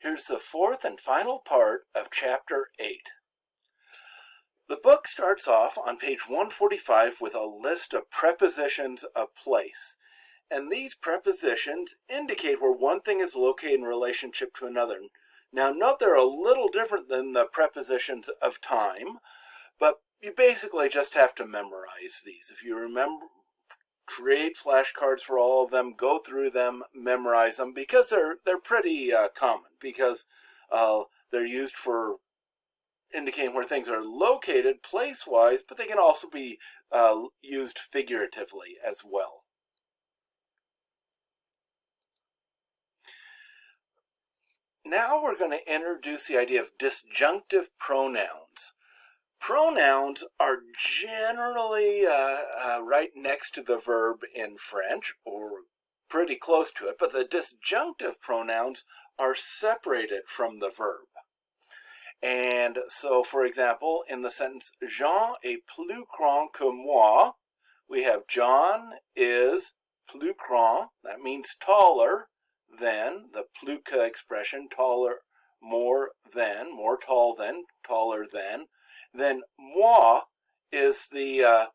Here's the fourth and final part of Chapter 8. The book starts off on page 145 with a list of prepositions of place. And these prepositions indicate where one thing is located in relationship to another. Now note they're a little different than the prepositions of time, but you basically just have to memorize these. If you remember, create flashcards for all of them, go through them, memorize them, because they're pretty common, because they're used for indicating where things are located place-wise, but they can also be used figuratively as well. Now we're going to introduce the idea of disjunctive pronouns. Pronouns are generally right next to the verb in French, or pretty close to it, but the disjunctive pronouns are separated from the verb. And so, for example, in the sentence, Jean est plus grand que moi, we have John is plus grand, that means taller than, the plus que expression, taller, more than, more tall than, taller than. Then moi is the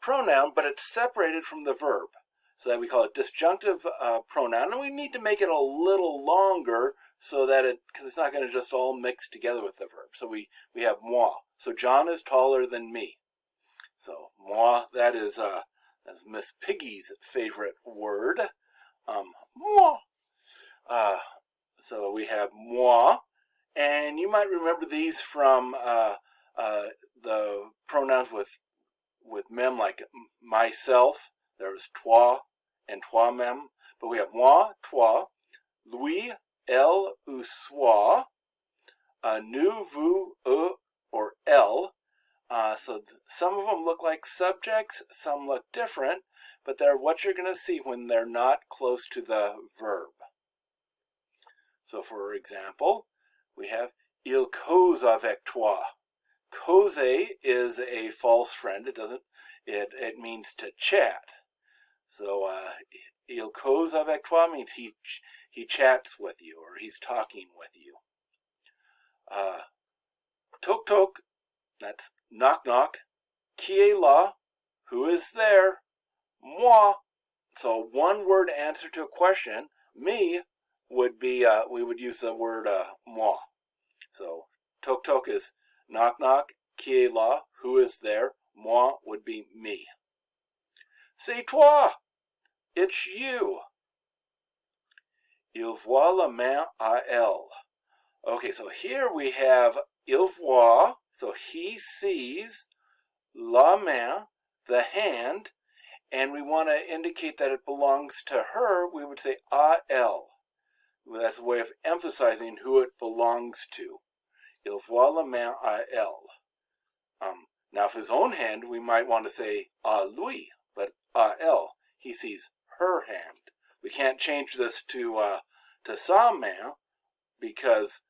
pronoun, but it's separated from the verb. So that we call it disjunctive pronoun, and we need to make it a little longer so that because it's not going to just all mix together with the verb. So we have moi. So John is taller than me. So moi, that's Miss Piggy's favorite word. Moi. So we have moi, and you might remember these from the pronouns with mem, like myself. There's toi and toi-même, but we have moi, toi, lui, elle, ou soi, nous, vous, eux, or elle. So some of them look like subjects, some look different, but they're what you're going to see when they're not close to the verb. So for example, we have il cause avec toi. Causer is a false friend. It means to chat. So il cause avec toi means he chats with you, or he's talking with you. Toc toc, that's knock knock. Qui est là? Who is there? Moi. So one word answer to a question. Me would be we would use the word moi. So toc toc is knock knock. Qui est là? Who is there? Moi would be me. C'est toi. It's you. Il voit la main à elle. Okay, so here we have il voit, so he sees, la main, the hand, and we want to indicate that it belongs to her. We would say à elle. That's a way of emphasizing who it belongs to. Il voit la main à elle. Now, if his own hand, we might want to say à lui, but à elle, he sees her hand. We can't change this to sa main, because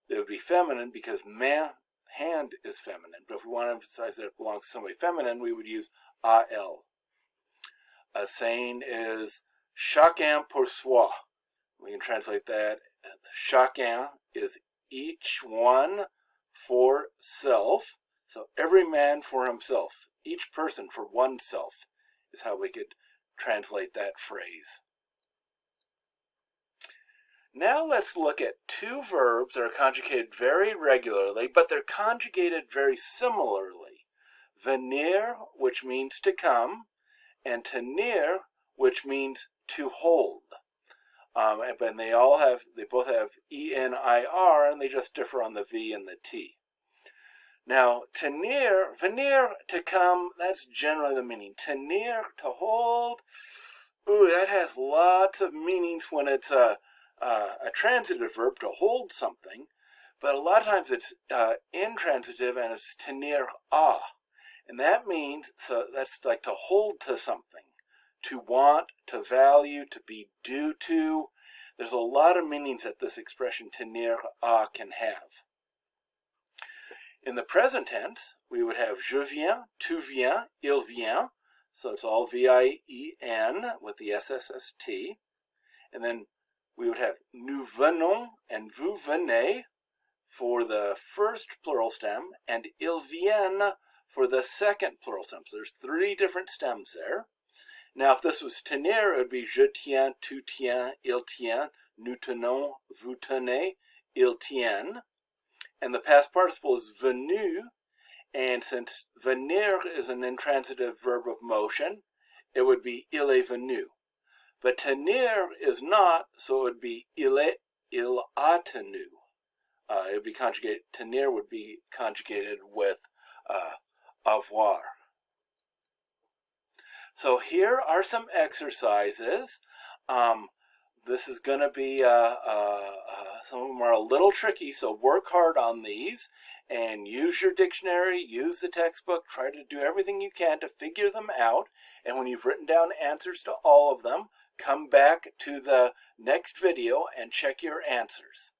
it would be feminine, because main, hand, is feminine. But if we want to emphasize that it belongs to somebody feminine, we would use à elle. A saying is chacun pour soi. We can translate that. Chacun is each one for self. So every man for himself. Each person for oneself is how we could translate that phrase. Now let's look at two verbs that are conjugated very regularly, but they're conjugated very similarly. Venir, which means to come, and tenir, which means to hold. And they both have E-N-I-R, and they just differ on the V and the T. Now, tenir, venir, to come, that's generally the meaning. Tenir, to hold, ooh, that has lots of meanings when it's a transitive verb, to hold something, but a lot of times it's intransitive, and it's tenir a. And that means, so that's like to hold to something, to want, to value, to be due to. There's a lot of meanings that this expression tenir a can have. In the present tense, we would have je viens, tu viens, il vient. So it's all V-I-E-N with the S-S-S-T. And then we would have nous venons, and vous venez for the first plural stem, and ils viennent for the second plural stem. So there's 3 different stems there. Now, if this was tenir, it would be je tiens, tu tiens, il tient, nous tenons, vous tenez, ils tiennent. And the past participle is venu, and since venir is an intransitive verb of motion, it would be il est venu. But tenir is not, so it would be il a tenu. It would be conjugated, tenir would be conjugated with avoir. So here are some exercises. This is going to be, some of them are a little tricky, so work hard on these and use your dictionary, use the textbook, try to do everything you can to figure them out. And when you've written down answers to all of them, come back to the next video and check your answers.